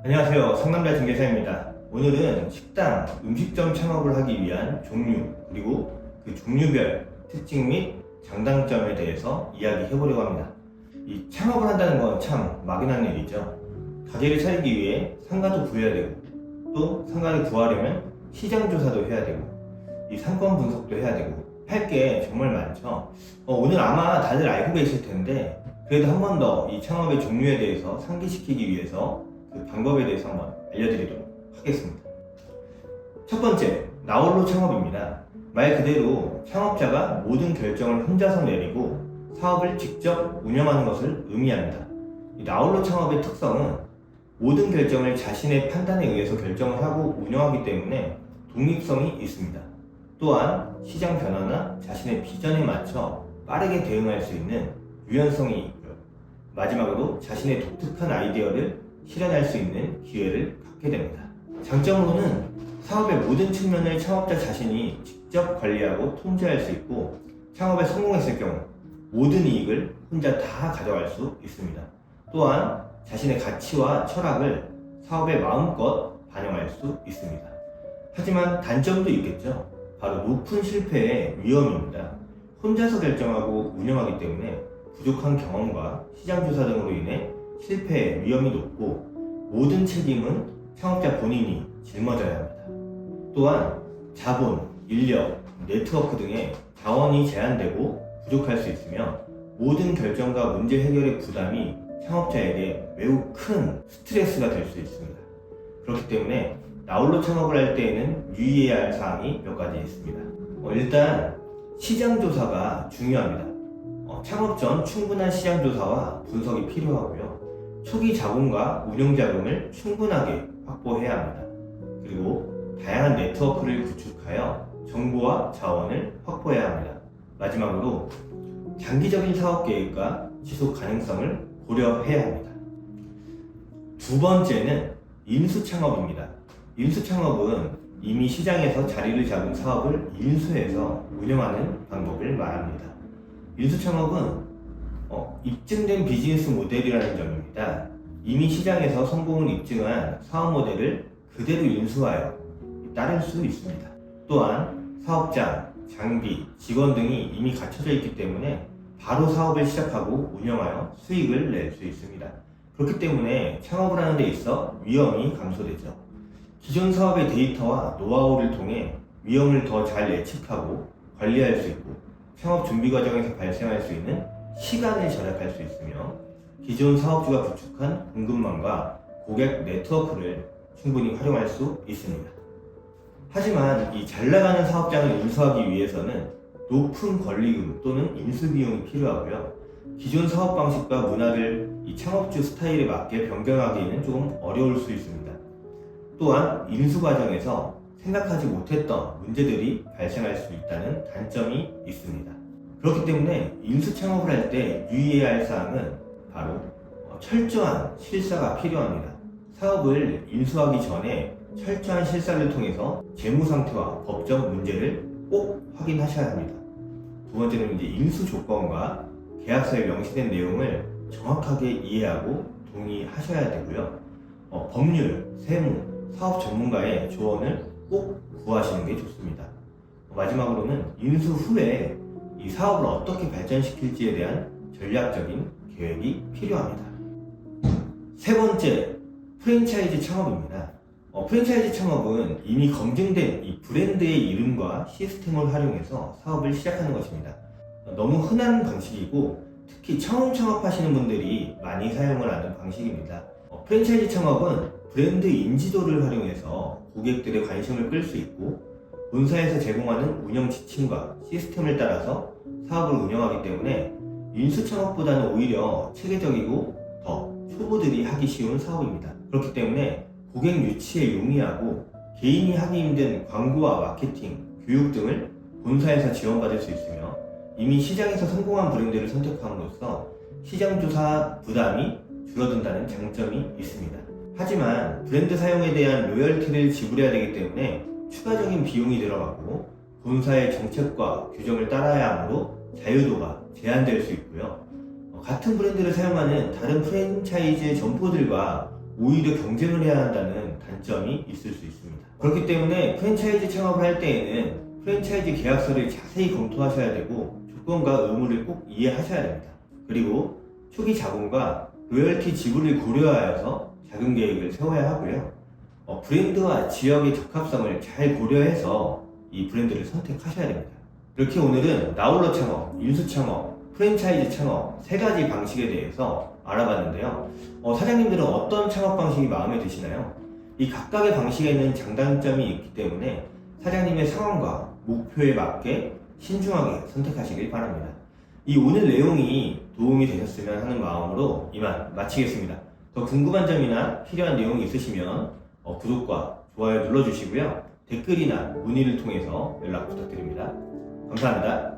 안녕하세요. 상남자 중개사입니다. 오늘은 식당, 음식점 창업을 하기 위한 종류, 그리고 그 종류별 특징 및 장단점에 대해서 이야기해 보려고 합니다. 이 창업을 한다는 건 참 막연한 일이죠. 가게를 차리기 위해 상가도 구해야 되고, 또 상가를 구하려면 시장 조사도 해야 되고, 이 상권 분석도 해야 되고, 할 게 정말 많죠. 오늘 아마 다들 알고 계실 텐데, 그래도 한 번 더 이 창업의 종류에 대해서 상기시키기 위해서 그 방법에 대해서 한번 알려드리도록 하겠습니다. 첫 번째, 나홀로 창업입니다. 말 그대로 창업자가 모든 결정을 혼자서 내리고 사업을 직접 운영하는 것을 의미합니다. 이 나홀로 창업의 특성은 모든 결정을 자신의 판단에 의해서 결정을 하고 운영하기 때문에 독립성이 있습니다. 또한 시장 변화나 자신의 비전에 맞춰 빠르게 대응할 수 있는 유연성이 있고요. 마지막으로 자신의 독특한 아이디어를 실현할 수 있는 기회를 갖게 됩니다. 장점으로는 사업의 모든 측면을 창업자 자신이 직접 관리하고 통제할 수 있고, 창업에 성공했을 경우 모든 이익을 혼자 다 가져갈 수 있습니다. 또한 자신의 가치와 철학을 사업에 마음껏 반영할 수 있습니다. 하지만 단점도 있겠죠. 바로 높은 실패의 위험입니다. 혼자서 결정하고 운영하기 때문에 부족한 경험과 시장 조사 등으로 인해 실패의 위험이 높고, 모든 책임은 창업자 본인이 짊어져야 합니다. 또한 자본, 인력, 네트워크 등의 자원이 제한되고 부족할 수 있으며, 모든 결정과 문제 해결의 부담이 창업자에게 매우 큰 스트레스가 될 수 있습니다. 그렇기 때문에 나홀로 창업을 할 때에는 유의해야 할 사항이 몇 가지 있습니다. 일단 시장 조사가 중요합니다. 창업 전 충분한 시장 조사와 분석이 필요하고요. 초기 자본과 운영 자금을 충분하게 확보해야 합니다. 그리고 다양한 네트워크를 구축하여 정보와 자원을 확보해야 합니다. 마지막으로 장기적인 사업 계획과 지속 가능성을 고려해야 합니다. 두 번째는 인수 창업입니다. 인수 창업은 이미 시장에서 자리를 잡은 사업을 인수해서 운영하는 방법을 말합니다. 인수 창업은 입증된 비즈니스 모델이라는 점입니다. 이미 시장에서 성공을 입증한 사업 모델을 그대로 인수하여 따를 수 있습니다. 또한 사업장, 장비, 직원 등이 이미 갖춰져 있기 때문에 바로 사업을 시작하고 운영하여 수익을 낼 수 있습니다. 그렇기 때문에 창업을 하는 데 있어 위험이 감소되죠. 기존 사업의 데이터와 노하우를 통해 위험을 더 잘 예측하고 관리할 수 있고, 창업 준비 과정에서 발생할 수 있는 시간을 절약할 수 있으며, 기존 사업주가 구축한 공급망과 고객 네트워크를 충분히 활용할 수 있습니다. 하지만 이 잘 나가는 사업장을 인수하기 위해서는 높은 권리금 또는 인수 비용이 필요하고요. 기존 사업 방식과 문화를 이 창업주 스타일에 맞게 변경하기에는 조금 어려울 수 있습니다. 또한 인수 과정에서 생각하지 못했던 문제들이 발생할 수 있다는 단점이 있습니다. 그렇기 때문에 인수 창업을 할 때 유의해야 할 사항은 바로 철저한 실사가 필요합니다. 사업을 인수하기 전에 철저한 실사를 통해서 재무 상태와 법적 문제를 꼭 확인하셔야 합니다. 두 번째는 이제 인수 조건과 계약서에 명시된 내용을 정확하게 이해하고 동의하셔야 되고요. 법률, 세무, 사업 전문가의 조언을 꼭 구하시는 게 좋습니다. 마지막으로는 인수 후에 이 사업을 어떻게 발전시킬지에 대한 전략적인 계획이 필요합니다. 세 번째, 프랜차이즈 창업입니다. 프랜차이즈 창업은 이미 검증된 이 브랜드의 이름과 시스템을 활용해서 사업을 시작하는 것입니다. 너무 흔한 방식이고, 특히 처음 창업하시는 분들이 많이 사용을 하는 방식입니다. 프랜차이즈 창업은 브랜드 인지도를 활용해서 고객들의 관심을 끌 수 있고, 본사에서 제공하는 운영 지침과 시스템을 따라서 사업을 운영하기 때문에 인수 창업보다는 오히려 체계적이고 더 초보들이 하기 쉬운 사업입니다. 그렇기 때문에 고객 유치에 용이하고 개인이 하기 힘든 광고와 마케팅, 교육 등을 본사에서 지원받을 수 있으며, 이미 시장에서 성공한 브랜드를 선택함으로써 시장조사 부담이 줄어든다는 장점이 있습니다. 하지만 브랜드 사용에 대한 로열티를 지불해야 되기 때문에 추가적인 비용이 들어가고, 본사의 정책과 규정을 따라야 하므로 자유도가 제한될 수 있고요. 같은 브랜드를 사용하는 다른 프랜차이즈 점포들과 오히려 경쟁을 해야 한다는 단점이 있을 수 있습니다. 그렇기 때문에 프랜차이즈 창업을 할 때에는 프랜차이즈 계약서를 자세히 검토하셔야 되고 조건과 의무를 꼭 이해하셔야 됩니다. 그리고 초기 자본과 로열티 지불을 고려하여서 자금 계획을 세워야 하고요. 브랜드와 지역의 적합성을 잘 고려해서 이 브랜드를 선택하셔야 됩니다. 이렇게 오늘은 나홀로 창업, 인수 창업, 프랜차이즈 창업 세 가지 방식에 대해서 알아봤는데요. 사장님들은 어떤 창업 방식이 마음에 드시나요? 이 각각의 방식에는 장단점이 있기 때문에 사장님의 상황과 목표에 맞게 신중하게 선택하시길 바랍니다. 이 오늘 내용이 도움이 되셨으면 하는 마음으로 이만 마치겠습니다. 더 궁금한 점이나 필요한 내용이 있으시면 구독과 좋아요 눌러주시고요. 댓글이나 문의를 통해서 연락 부탁드립니다. 감사합니다.